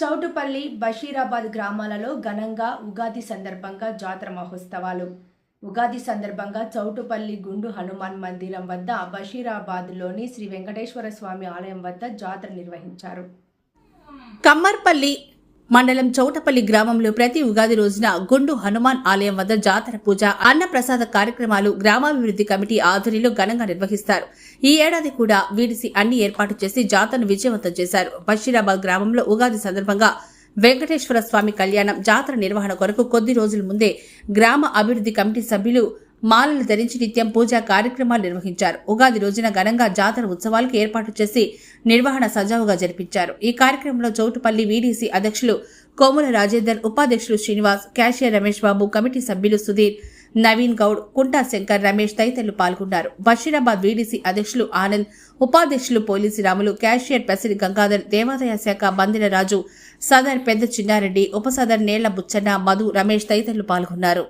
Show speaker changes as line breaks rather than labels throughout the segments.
చౌటుపల్లి, బషీరాబాద్ గ్రామాలలో ఘనంగా ఉగాది సందర్భంగా జాతర మహోత్సవాలు. ఉగాది సందర్భంగా చౌటుపల్లి గుండు హనుమాన్ మందిరం వద్ద, బషీరాబాద్లోని శ్రీ వెంకటేశ్వర స్వామి ఆలయం వద్ద జాతర నిర్వహించారు.
కమ్మర్పల్లి మండలం చౌటపల్లి గ్రామంలో ప్రతి ఉగాది రోజున గుండు హనుమాన్ ఆలయం వద్ద జాతర పూజ, అన్నప్రసాద కార్యక్రమాలు గ్రామాభివృద్ధి కమిటీ ఆధ్వర్యంలో ఘనంగా నిర్వహిస్తారు. ఈ ఏడాది కూడా వీడిసి అన్ని ఏర్పాటు చేసి జాతరను విజయవంతం చేశారు. బషీరాబాద్ గ్రామంలో ఉగాది సందర్భంగా వెంకటేశ్వర స్వామి కళ్యాణం జాతర నిర్వహణ కొరకు కొద్ది రోజుల ముందే గ్రామ అభివృద్ధి కమిటీ సభ్యులు మాలలు ధరించి నిత్యం పూజా కార్యక్రమాలు నిర్వహించారు. ఉగాది రోజున ఘనంగా జాతర ఉత్సవాలకు ఏర్పాటు చేసి నిర్వహణ సజావుగా జరిపించారు. ఈ కార్యక్రమంలో చౌటుపల్లి వీడీసీ అధ్యక్షులు కోముల రాజేందర్, ఉపాధ్యక్షులు శ్రీనివాస్, క్యాషియర్ రమేష్ బాబు, కమిటీ సభ్యులు సుధీర్, నవీన్ గౌడ్, కుంటా శంకర్, రమేష్ తదితరులు పాల్గొన్నారు. బషీరాబాద్ వీడీసీ అధ్యక్షులు ఆనంద్, ఉపాధ్యక్షులు పోలీసు రాములు, క్యాషియర్ పెసిరి గంగాధర్, దేవాదాయ శాఖ బందిన రాజు, సదర్ పెద్ద చిన్నారెడ్డి, ఉప సదర్ నేళ్ల బుచ్చన్న, మధు, రమేష్ తదితరులు పాల్గొన్నారు.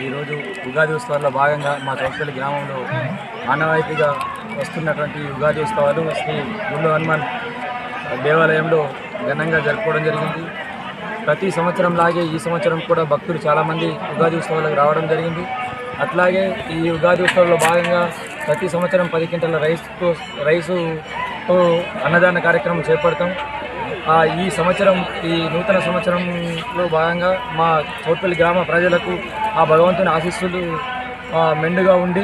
ఈరోజు ఉగాది ఉత్సవాల్లో భాగంగా మా చౌటుపల్లి గ్రామంలో ఆనవాయితీగా వస్తున్నటువంటి ఉగాది ఉత్సవాలు శ్రీ గుండు హనుమాన్ దేవాలయంలో ఘనంగా జరుపుకోవడం జరిగింది. ప్రతి సంవత్సరం లాగే ఈ సంవత్సరం కూడా భక్తులు చాలామంది ఉగాది ఉత్సవాలకు రావడం జరిగింది. అట్లాగే ఈ ఉగాది ఉత్సవాల్లో భాగంగా ప్రతి సంవత్సరం 10 క్వింటాల రైసుతో అన్నదాన కార్యక్రమం చేపడతాం. ఈ సంవత్సరం ఈ నూతన సంవత్సరంలో భాగంగా మా చౌటుపల్లి గ్రామ ప్రజలకు ఆ భగవంతుని ఆశీస్సులు మెండుగా ఉండి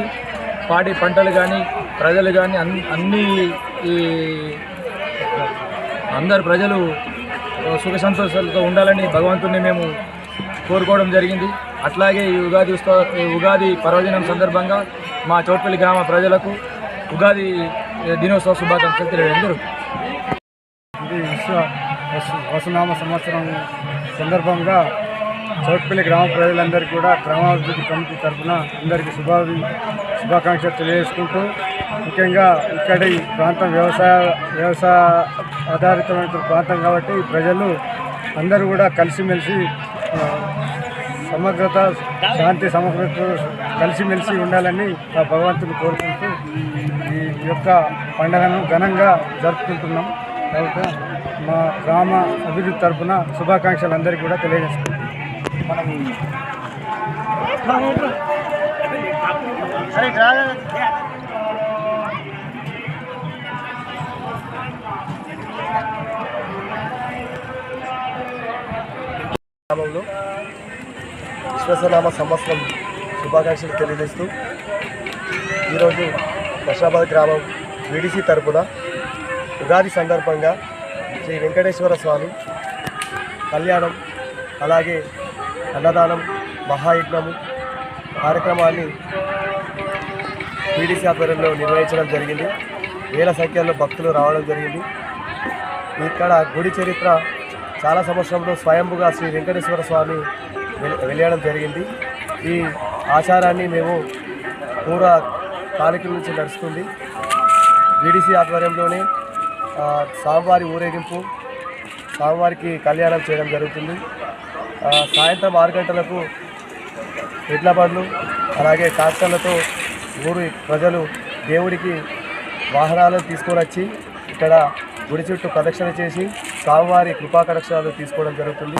పాడి పంటలు కానీ ప్రజలు కానీ అందరు ప్రజలు సుఖ సంతోషాలతో ఉండాలని భగవంతుని మేము కోరుకోవడం జరిగింది. అట్లాగే ఈ ఉగాది పర్వదినం సందర్భంగా మా చౌటుపల్లి గ్రామ ప్రజలకు ఉగాది దినోత్సవ శుభాకాంక్షలు తెలియజేయడం.
వసునామ సంవత్సరం సందర్భంగా చౌటుపల్లి గ్రామ ప్రజలందరికీ కూడా గ్రామాభివృద్ధి కమిటీ తరఫున అందరికీ శుభాకాంక్షలు తెలియజేసుకుంటూ, ముఖ్యంగా ఇక్కడ ఈ ప్రాంతం వ్యవసాయ ఆధారితమైన ప్రాంతం కాబట్టి ప్రజలు అందరూ కూడా కలిసిమెలిసి సమగ్రత, శాంతి, సమగ్రత కలిసిమెలిసి ఉండాలని ఆ భగవంతుని కోరుకుంటూ ఈ యొక్క పండుగను ఘనంగా జరుపుకుంటున్నాం. కాబట్టి మా గ్రామ అభివృద్ధి తరఫున శుభాకాంక్షలు అందరికీ కూడా తెలియజేస్తున్నాం. మనం
గ్రామంలో విశ్వసనామ సంవత్సరం శుభాకాంక్షలు తెలియజేస్తూ ఈరోజు బషీరాబాద్ గ్రామం వీడిసి తరపున ఉగాది సందర్భంగా శ్రీ వెంకటేశ్వర స్వామి కళ్యాణం అలాగే అన్నదానం మహాయజ్ఞము కార్యక్రమాన్ని వీడిసి ఆధ్వర్యంలో నిర్వహించడం జరిగింది. వేల సంఖ్యలో భక్తులు రావడం జరిగింది. ఇక్కడ గుడి చరిత్ర చాలా సంవత్సరంలో స్వయంభుగా శ్రీ వెంకటేశ్వర స్వామి వెలియడం జరిగింది. ఈ ఆచారాన్ని మేము పూర్వ కాలికల నుంచి నడుస్తుంది. వీడిసి ఆధ్వర్యంలోనే స్వామివారి ఊరేగింపు, స్వామివారికి కళ్యాణం చేయడం జరుగుతుంది. సాయంత్రం 6 గంటలకు ఎడ్ల బండ్లు అలాగే ట్రాక్టర్లతో ఊరి ప్రజలు దేవుడికి వాహనాలను తీసుకొని వచ్చి ఇక్కడ గుడి చుట్టూ ప్రదక్షిణ చేసి స్వామివారి కృపా కటాక్షాలు తీసుకోవడం జరుగుతుంది.